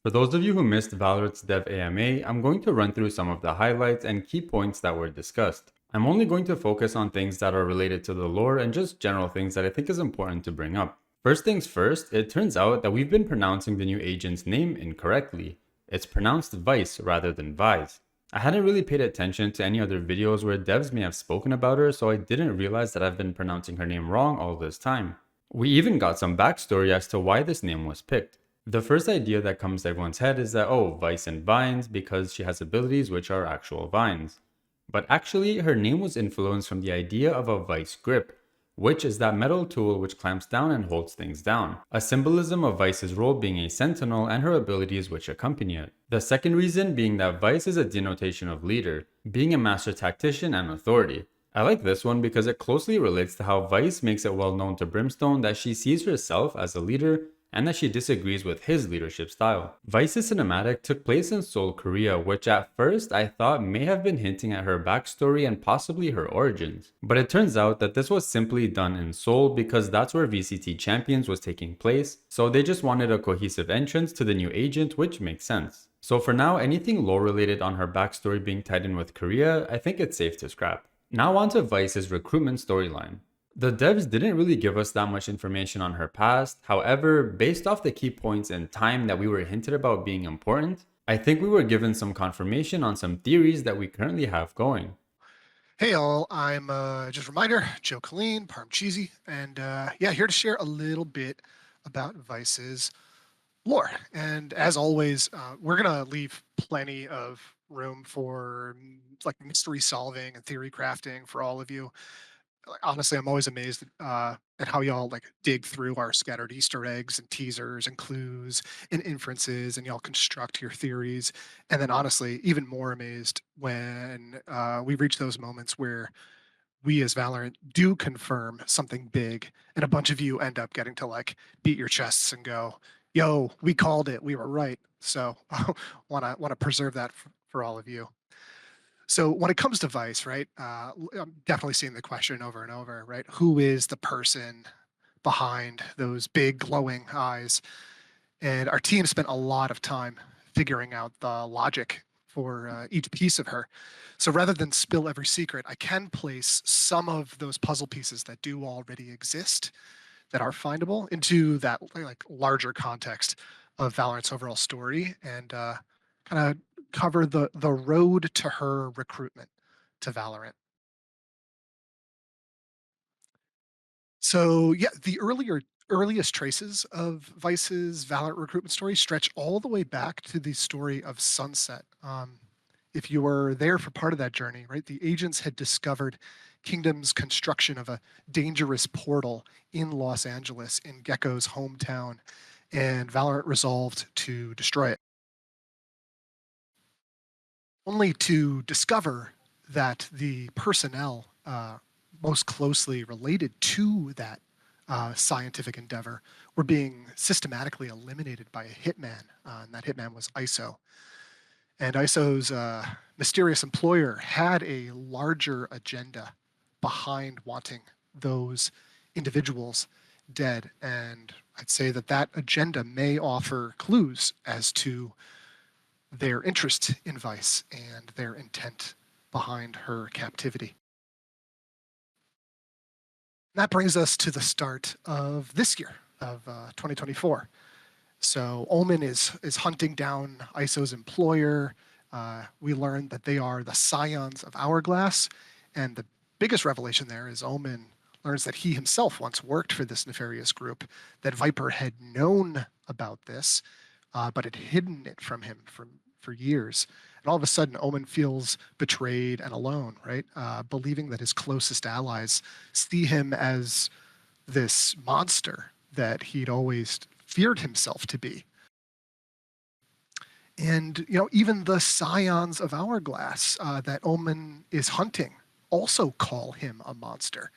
For those of you who missed Valorant's Dev AMA, I'm going to run through some of the highlights and key points that were discussed. I'm only going to focus on things that are related to the lore and just general things that I think is important to bring up. First things first, it turns out that we've been pronouncing the new agent's name incorrectly. It's pronounced VYSE rather than VYSE. I hadn't really paid attention to any other videos where devs may have spoken about her, so I didn't realize that I've been pronouncing her name wrong all this time. We even got some backstory as to why this name was picked. The first idea that comes to everyone's head is that, oh, Vice and Vines because she has abilities which are actual vines. But actually, her name was influenced from the idea of a vice grip, which is that metal tool which clamps down and holds things down, a symbolism of Vice's role being a sentinel and her abilities which accompany it. The second reason being that Vice is a denotation of leader, being a master tactician and authority. I like this one because it closely relates to how Vice makes it well known to Brimstone that she sees herself as a leader and that she disagrees with his leadership style. Vice's cinematic took place in Seoul, Korea, which at first I thought may have been hinting at her backstory and possibly her origins. But it turns out that this was simply done in Seoul because that's where VCT Champions was taking place, so they just wanted a cohesive entrance to the new agent, which makes sense. So for now, anything lore related on her backstory being tied in with Korea, I think it's safe to scrap. Now on to Vice's recruitment storyline. The devs didn't really give us that much information on her past, however, based off the key points in time that we were hinted about being important, I think we were given some confirmation on some theories that we currently have going. Hey all, I'm just a reminder, Joe Colleen, Parm Cheesy, and yeah, here to share a little bit about Vice's lore. And as always, we're gonna leave plenty of room for like mystery solving and theory crafting for all of you. Like, honestly, I'm always amazed at how y'all like dig through our scattered Easter eggs and teasers and clues and inferences, and y'all construct your theories. And then, honestly, even more amazed when we reach those moments where we as Valorant do confirm something big, and a bunch of you end up getting to like beat your chests and go, "Yo, we called it. We were right." So, wanna preserve that for all of you. So when it comes to Vice, right, I'm definitely seeing the question over and over, right? Who is the person behind those big glowing eyes? And our team spent a lot of time figuring out the logic for each piece of her. So rather than spill every secret, I can place some of those puzzle pieces that do already exist, that are findable, into that like larger context of Valorant's overall story, and kind of cover the road to her recruitment to Valorant. So yeah, the earliest traces of Vice's Valorant recruitment story stretch all the way back to the story of Sunset. If you were there for part of that journey, right, the agents had discovered Kingdom's construction of a dangerous portal in Los Angeles, in Gecko's hometown, and Valorant resolved to destroy it, only to discover that the personnel most closely related to that scientific endeavor were being systematically eliminated by a hitman, and that hitman was ISO. And ISO's mysterious employer had a larger agenda behind wanting those individuals dead. And I'd say that that agenda may offer clues as to their interest in Vice and their intent behind her captivity. That brings us to the start of this year, of 2024. So Omen is hunting down ISO's employer. We learn that they are the scions of Hourglass, and the biggest revelation there is Omen learns that he himself once worked for this nefarious group. That Viper had known about this, but had hidden it from him for years. And all of a sudden, Omen feels betrayed and alone, right? Believing that his closest allies see him as this monster that he'd always feared himself to be. And even the scions of Hourglass that Omen is hunting also call him a monster.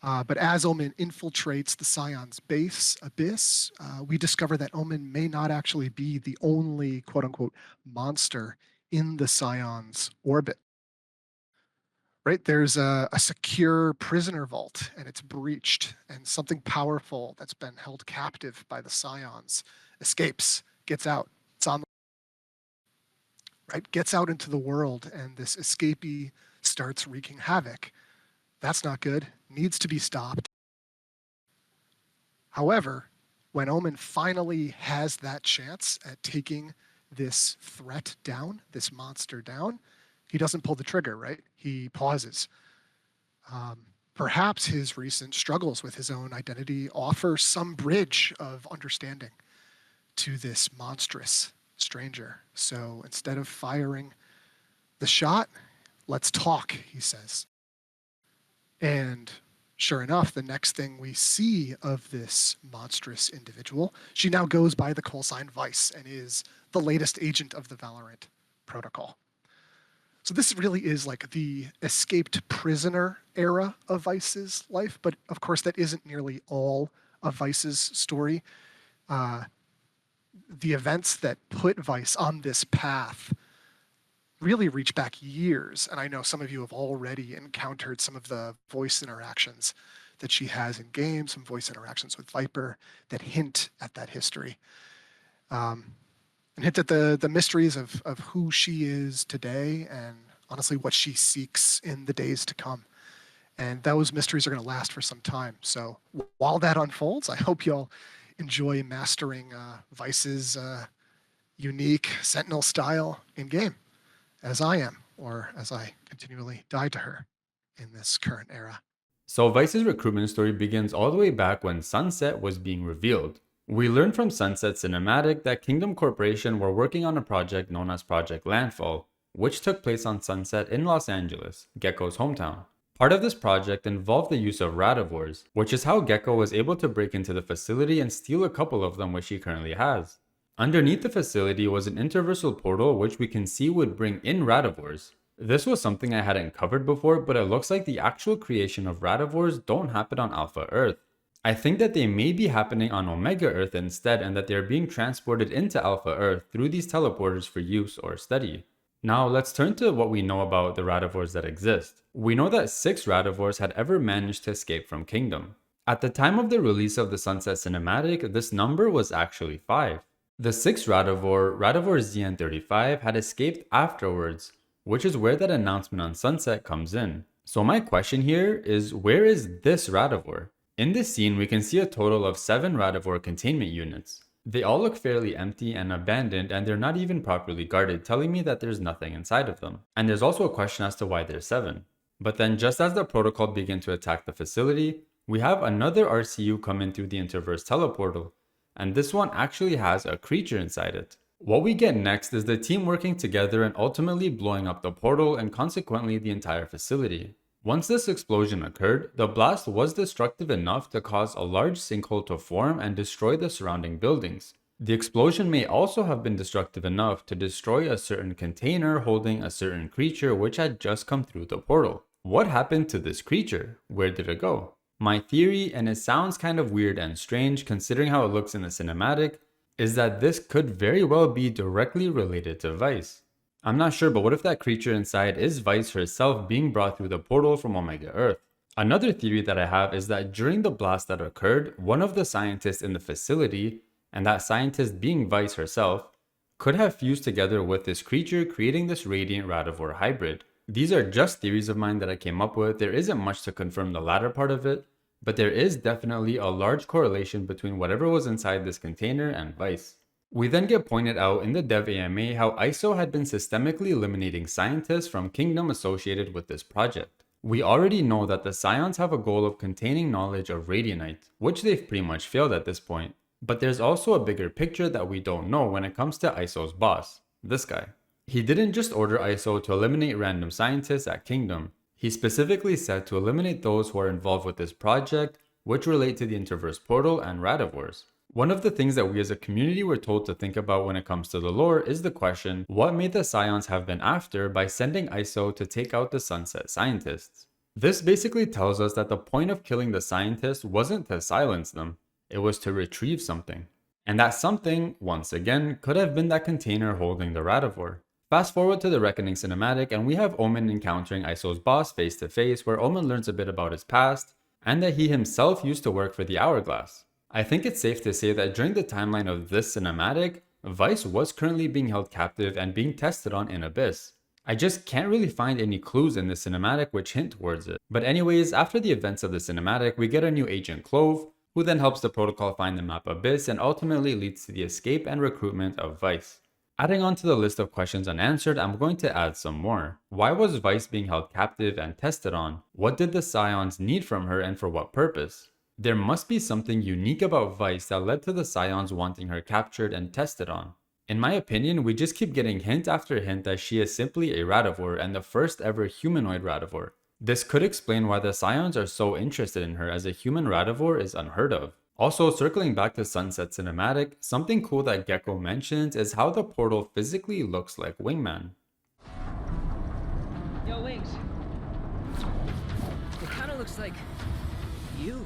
But as Omen infiltrates the Scion's base abyss, we discover that Omen may not actually be the only quote unquote monster in the Scion's orbit. Right? There's a secure prisoner vault, and it's breached, and something powerful that's been held captive by the Scions escapes, gets out, right? Gets out into the world and this escapee starts wreaking havoc. That's not good. Needs to be stopped. However, when Omen finally has that chance at taking this threat down, this monster down, he doesn't pull the trigger, right? He pauses. Perhaps his recent struggles with his own identity offer some bridge of understanding to this monstrous stranger. So instead of firing the shot, let's talk, he says. And sure enough, the next thing we see of this monstrous individual, she now goes by the call sign VYSE and is the latest agent of the Valorant protocol. So this really is like the escaped prisoner era of VYSE's life, but of course that isn't nearly all of VYSE's story. The events that put VYSE on this path really reach back years, and I know some of you have already encountered some of the voice interactions that she has in games, some voice interactions with Viper that hint at that history. And hint at the mysteries of who she is today and honestly what she seeks in the days to come. And those mysteries are going to last for some time. So while that unfolds, I hope y'all enjoy mastering VYSE's unique Sentinel style in game, as I am, or as I continually die to her in this current era. So VYSE's recruitment story begins all the way back when Sunset was being revealed. We learned from Sunset Cinematic that Kingdom Corporation were working on a project known as Project Landfall, which took place on Sunset in Los Angeles, Gecko's hometown. Part of this project involved the use of radivores, which is how Gecko was able to break into the facility and steal a couple of them, which he currently has. Underneath the facility was an interversal portal which we can see would bring in radivores. This was something I hadn't covered before, but it looks like the actual creation of radivores don't happen on Alpha Earth. I think that they may be happening on Omega Earth instead, and that they are being transported into Alpha Earth through these teleporters for use or study. Now let's turn to what we know about the radivores that exist. We know that 6 radivores had ever managed to escape from Kingdom. At the time of the release of the Sunset Cinematic, this number was actually 5. The 6th radivore, Radivore ZN35, had escaped afterwards, which is where that announcement on Sunset comes in. So my question here is, where is this radivore? In this scene, we can see a total of 7 radivore containment units. They all look fairly empty and abandoned, and they're not even properly guarded, telling me that there's nothing inside of them. And there's also a question as to why there's 7. But then just as the protocol begin to attack the facility, we have another RCU come in through the Interverse teleportal, and this one actually has a creature inside it. What we get next is the team working together and ultimately blowing up the portal and consequently the entire facility. Once this explosion occurred, the blast was destructive enough to cause a large sinkhole to form and destroy the surrounding buildings. The explosion may also have been destructive enough to destroy a certain container holding a certain creature which had just come through the portal. What happened to this creature? Where did it go? My theory, and it sounds kind of weird and strange considering how it looks in the cinematic, is that this could very well be directly related to VYSE. I'm not sure, but what if that creature inside is VYSE herself being brought through the portal from Omega Earth? Another theory that I have is that during the blast that occurred, one of the scientists in the facility, and that scientist being VYSE herself, could have fused together with this creature, creating this Radiant Radivore hybrid. These are just theories of mine that I came up with. There isn't much to confirm the latter part of it, but there is definitely a large correlation between whatever was inside this container and VYSE. We then get pointed out in the Dev AMA how ISO had been systemically eliminating scientists from Kingdom associated with this project. We already know that the Scions have a goal of containing knowledge of Radianite, which they've pretty much failed at this point. But there's also a bigger picture that we don't know when it comes to ISO's boss, this guy. He didn't just order ISO to eliminate random scientists at Kingdom. He specifically said to eliminate those who are involved with this project, which relate to the Interverse Portal and Radivores. One of the things that we as a community were told to think about when it comes to the lore is the question, what may the Scions have been after by sending ISO to take out the Sunset scientists? This basically tells us that the point of killing the scientists wasn't to silence them, it was to retrieve something. And that something, once again, could have been that container holding the Radivore. Fast forward to the Reckoning cinematic and we have Omen encountering ISO's boss face to face, where Omen learns a bit about his past and that he himself used to work for the Hourglass. I think it's safe to say that during the timeline of this cinematic, VYSE was currently being held captive and being tested on in Abyss. I just can't really find any clues in the cinematic which hint towards it. But anyways, after the events of the cinematic, we get a new agent Clove, who then helps the protocol find the map Abyss and ultimately leads to the escape and recruitment of VYSE. Adding on to the list of questions unanswered, I'm going to add some more. Why was VYSE being held captive and tested on? What did the Scions need from her and for what purpose? There must be something unique about VYSE that led to the Scions wanting her captured and tested on. In my opinion, we just keep getting hint after hint that she is simply a Radivore and the first ever humanoid Radivore. This could explain why the Scions are so interested in her, as a human Radivore is unheard of. Also, circling back to Sunset Cinematic, something cool that Gecko mentions is how the portal physically looks like Wingman. Yo, Wings. It kind of looks like you.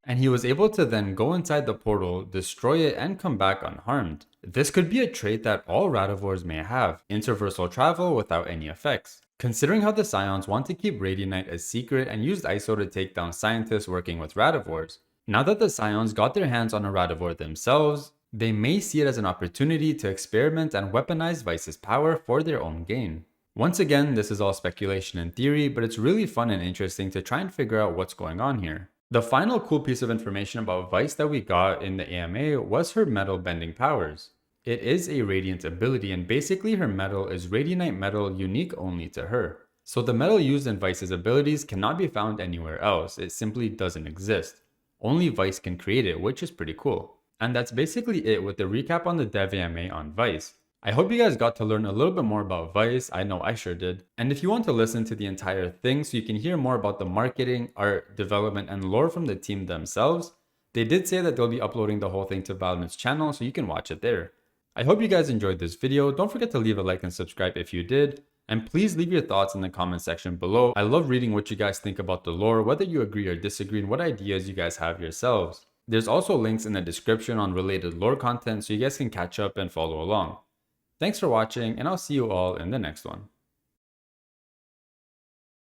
And he was able to then go inside the portal, destroy it, and come back unharmed. This could be a trait that all Radivores may have, interversal travel without any effects. Considering how the Scions want to keep Radianite a secret and used ISO to take down scientists working with Radivores, now that the Scions got their hands on a Radivore themselves, they may see it as an opportunity to experiment and weaponize VYSE's power for their own gain. Once again, this is all speculation and theory, but it's really fun and interesting to try and figure out what's going on here. The final cool piece of information about VYSE that we got in the AMA was her metal bending powers. It is a radiant ability, and basically her metal is Radianite metal unique only to her. So the metal used in VYSE's abilities cannot be found anywhere else, it simply doesn't exist. Only VYSE can create it, which is pretty cool. And that's basically it with the recap on the Dev AMA on VYSE. I hope you guys got to learn a little bit more about VYSE, I know I sure did. And if you want to listen to the entire thing so you can hear more about the marketing, art, development, and lore from the team themselves, they did say that they'll be uploading the whole thing to Valorant's channel so you can watch it there. I hope you guys enjoyed this video, don't forget to leave a like and subscribe if you did, and please leave your thoughts in the comment section below. I love reading what you guys think about the lore, whether you agree or disagree, and what ideas you guys have yourselves. There's also links in the description on related lore content so you guys can catch up and follow along. Thanks for watching, and I'll see you all in the next one.